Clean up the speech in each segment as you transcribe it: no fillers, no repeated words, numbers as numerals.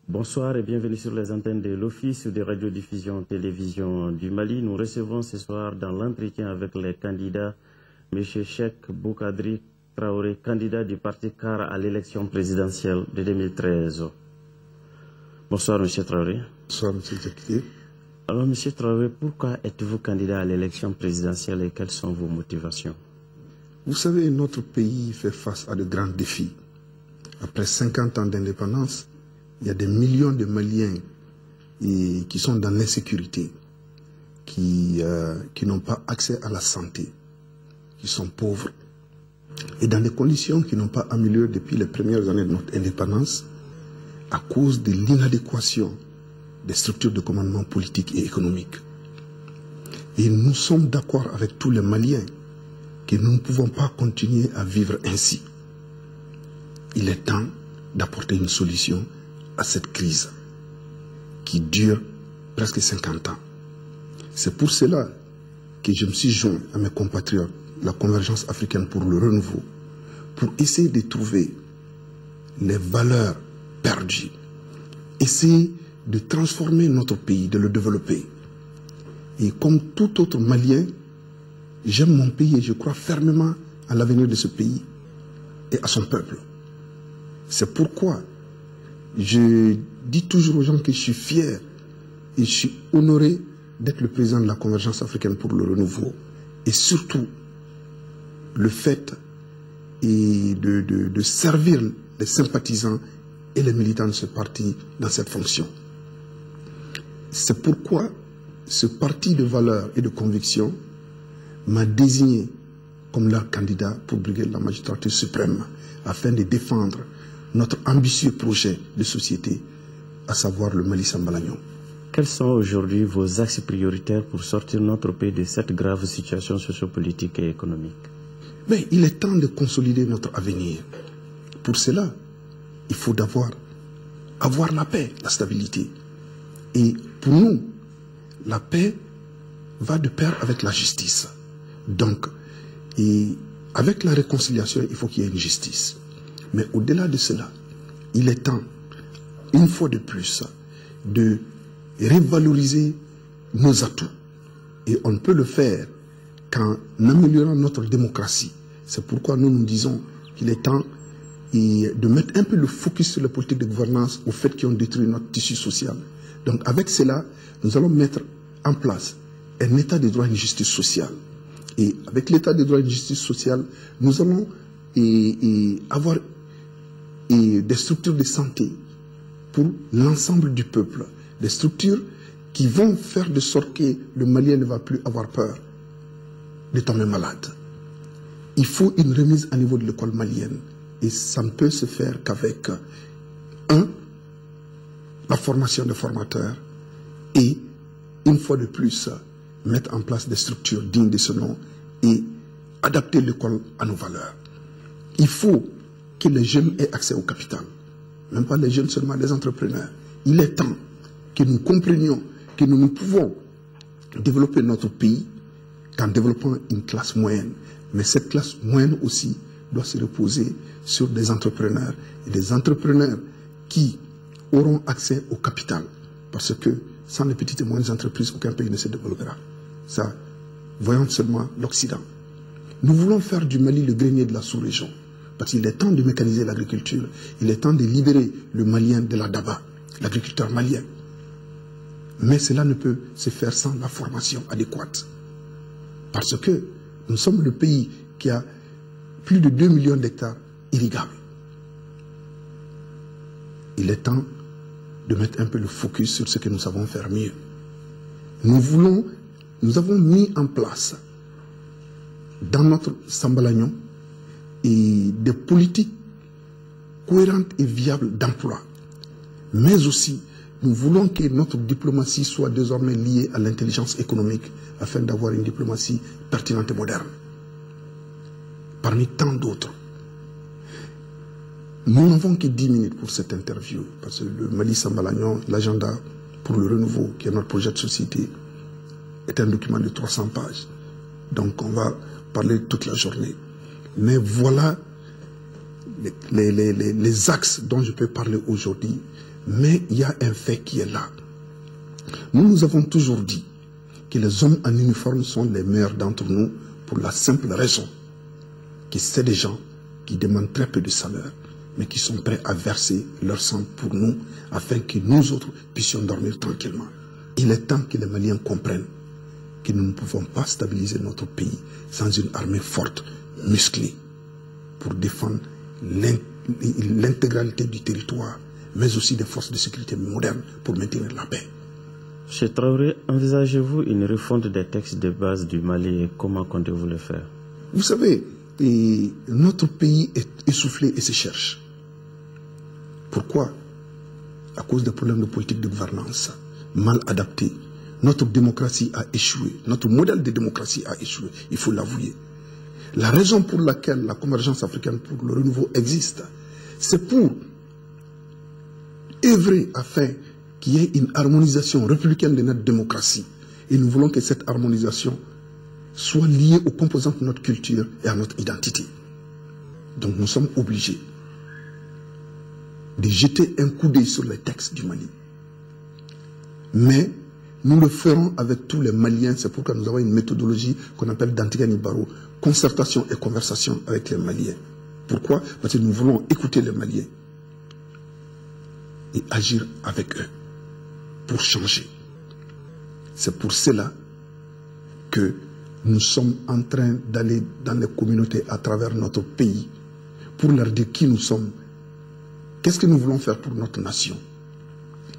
Bonsoir et bienvenue sur les antennes de l'Office de radiodiffusion télévision du Mali. Nous recevons ce soir dans l'entretien avec les candidats M. Cheikh Boukadri Traoré, candidat du parti CAR à l'élection présidentielle de 2013. Bonsoir M. Traoré. Bonsoir M. Jacquier. Alors M. Traoré, pourquoi êtes-vous candidat à l'élection présidentielle et quelles sont vos motivations? Vous savez, notre pays fait face à de grands défis. Après 50 ans d'indépendance, il y a des millions de Maliens qui sont dans l'insécurité, qui n'ont pas accès à la santé, qui sont pauvres, et dans des conditions qui n'ont pas amélioré depuis les premières années de notre indépendance, à cause de l'inadéquation des structures de commandement politique et économique. Et nous sommes d'accord avec tous les Maliens que nous ne pouvons pas continuer à vivre ainsi. Il est temps d'apporter une solution à cette crise qui dure presque 50 ans. C'est pour cela que je me suis joint à mes compatriotes, la Convergence africaine pour le renouveau, pour essayer de trouver les valeurs perdues, essayer de transformer notre pays, de le développer. Et comme tout autre Malien, j'aime mon pays et je crois fermement à l'avenir de ce pays et à son peuple. C'est pourquoi je dis toujours aux gens que je suis fier et je suis honoré d'être le président de la Convergence africaine pour le renouveau. Et surtout, le fait de servir les sympathisants et les militants de ce parti dans cette fonction. C'est pourquoi ce parti de valeurs et de conviction m'a désigné comme leur candidat pour briguer la magistrature suprême afin de défendre notre ambitieux projet de société, à savoir le Mali Sambalagnon. Quels sont aujourd'hui vos axes prioritaires pour sortir notre pays de cette grave situation sociopolitique et économique? Mais il est temps de consolider notre avenir. Pour cela, il faut d'abord avoir la paix, la stabilité. Et pour nous, la paix va de pair avec la justice. Donc, avec la réconciliation, il faut qu'il y ait une justice. Mais au-delà de cela, il est temps, une fois de plus, de revaloriser nos atouts. Et on ne peut le faire qu'en améliorant notre démocratie. C'est pourquoi nous disons qu'il est temps de mettre un peu le focus sur les politiques de gouvernance aux faits qui ont détruit notre tissu social. Donc avec cela, nous allons mettre en place un état de droit et une justice sociale. Et avec l'état de droit et une justice sociale, nous allons avoir des structures de santé pour l'ensemble du peuple. Des structures qui vont faire de sorte que le Malien ne va plus avoir peur de tomber malade. Il faut une remise à niveau de l'école malienne. Et ça ne peut se faire qu'avec, la formation des formateurs et, une fois de plus, mettre en place des structures dignes de ce nom et adapter l'école à nos valeurs. Il faut que les jeunes aient accès au capital. Même pas les jeunes seulement, les entrepreneurs. Il est temps que nous comprenions que nous ne pouvons développer notre pays qu'en développant une classe moyenne. Mais cette classe moyenne aussi doit se reposer sur des entrepreneurs. Et des entrepreneurs qui auront accès au capital. Parce que sans les petites et moyennes entreprises, aucun pays ne se développera. Ça, voyons seulement l'Occident. Nous voulons faire du Mali le grenier de la sous-région. Parce qu'il est temps de mécaniser l'agriculture. Il est temps de libérer le Malien de la Daba, l'agriculteur malien. Mais cela ne peut se faire sans la formation adéquate. Parce que nous sommes le pays qui a plus de 2 millions d'hectares irrigables. Il est temps de mettre un peu le focus sur ce que nous savons faire mieux. Nous avons mis en place dans notre Sambalagnon et des politiques cohérentes et viables d'emploi. Mais aussi, nous voulons que notre diplomatie soit désormais liée à l'intelligence économique afin d'avoir une diplomatie pertinente et moderne. Parmi tant d'autres. Nous n'avons que 10 minutes pour cette interview, parce que le Mali Sambalagnon, l'agenda pour le renouveau, qui est notre projet de société, est un document de 300 pages. Donc on va parler toute la journée. Mais voilà les axes dont je peux parler aujourd'hui. Mais il y a un fait qui est là. Nous avons toujours dit que les hommes en uniforme sont les meilleurs d'entre nous pour la simple raison que c'est des gens qui demandent très peu de salaire, mais qui sont prêts à verser leur sang pour nous, afin que nous autres puissions dormir tranquillement. Il est temps que les Maliens comprennent que nous ne pouvons pas stabiliser notre pays sans une armée forte, musclée, pour défendre l'intégralité du territoire, mais aussi des forces de sécurité modernes pour maintenir la paix. Chez Traoré, envisagez-vous une refonte des textes de base du Mali et comment comptez-vous le faire? Vous savez, notre pays est essoufflé et se cherche. Pourquoi? À cause des problèmes de politique de gouvernance mal adaptés. Notre démocratie a échoué. Notre modèle de démocratie a échoué. Il faut l'avouer. La raison pour laquelle la convergence africaine pour le renouveau existe, c'est pour œuvrer afin qu'il y ait une harmonisation républicaine de notre démocratie. Et nous voulons que cette harmonisation soit liée aux composantes de notre culture et à notre identité. Donc nous sommes obligés de jeter un coup d'œil sur les textes du Mali. Mais nous le ferons avec tous les Maliens. C'est pourquoi nous avons une méthodologie qu'on appelle d'Antigani Barrow, concertation et conversation avec les Maliens. Pourquoi? Parce que nous voulons écouter les Maliens et agir avec eux pour changer. C'est pour cela que nous sommes en train d'aller dans les communautés à travers notre pays pour leur dire qui nous sommes, qu'est-ce que nous voulons faire pour notre nation,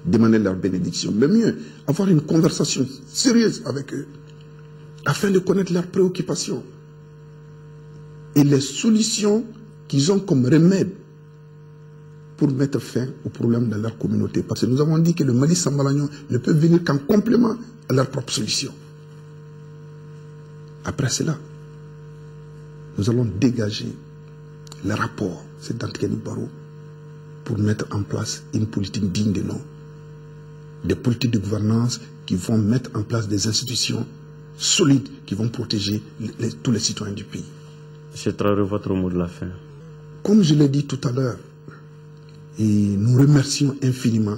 demander leur bénédiction. Le mieux, avoir une conversation sérieuse avec eux afin de connaître leurs préoccupations et les solutions qu'ils ont comme remède pour mettre fin aux problèmes de leur communauté. Parce que nous avons dit que le Mali Sambalagnon ne peut venir qu'en complément à leur propre solution. Après cela, nous allons dégager les rapports, c'est d'Antigani Barrow, pour mettre en place une politique digne de nom. Des politiques de gouvernance qui vont mettre en place des institutions solides qui vont protéger tous les citoyens du pays. Je traduis votre mot de la fin. Comme je l'ai dit tout à l'heure, et nous remercions infiniment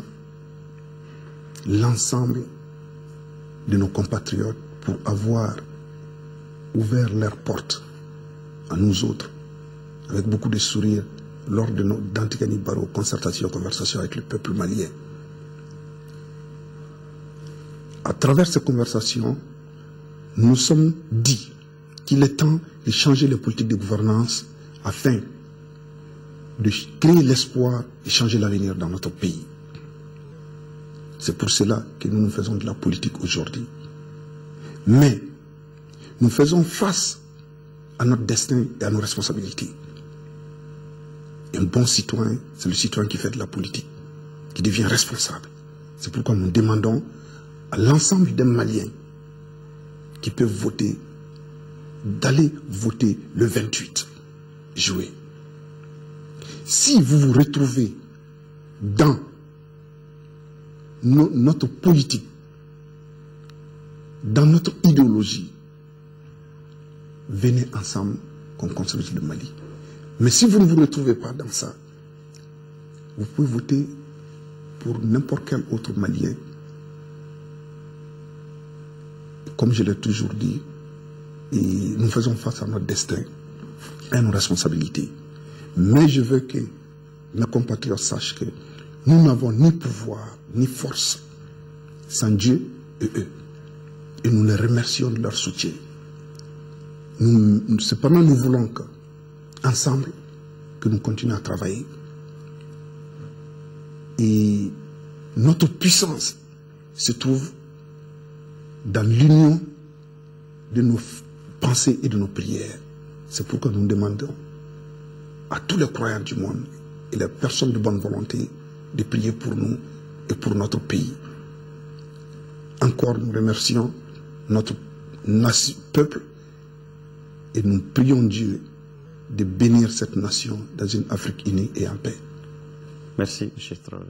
l'ensemble de nos compatriotes pour avoir ouvert leurs portes à nous autres, avec beaucoup de sourires, lors de notre d'Antigani Barrow, concertation, conversation avec le peuple malien. À travers ces conversations, nous nous sommes dit qu'il est temps de changer les politiques de gouvernance afin de créer l'espoir et changer l'avenir dans notre pays. C'est pour cela que nous faisons de la politique aujourd'hui. Mais nous faisons face à notre destin et à nos responsabilités. Un bon citoyen, c'est le citoyen qui fait de la politique, qui devient responsable. C'est pourquoi nous demandons à l'ensemble des Maliens qui peuvent voter, d'aller voter le 28 juillet. Si vous vous retrouvez dans notre politique, dans notre idéologie, venez ensemble qu'on construise le Mali. Mais si vous ne vous retrouvez pas dans ça, vous pouvez voter pour n'importe quel autre Malien. Comme je l'ai toujours dit, et nous faisons face à notre destin et à nos responsabilités. Mais je veux que mes compatriotes sachent que nous n'avons ni pouvoir, ni force sans Dieu et eux. Et nous les remercions de leur soutien. Cependant, nous voulons qu'ensemble, que nous continuions à travailler. Et notre puissance se trouve dans l'union de nos pensées et de nos prières. C'est pourquoi nous demandons à tous les croyants du monde et les personnes de bonne volonté de prier pour nous et pour notre pays. Encore, nous remercions notre peuple et nous prions Dieu de bénir cette nation dans une Afrique unie et en paix. Merci, M. Traoré.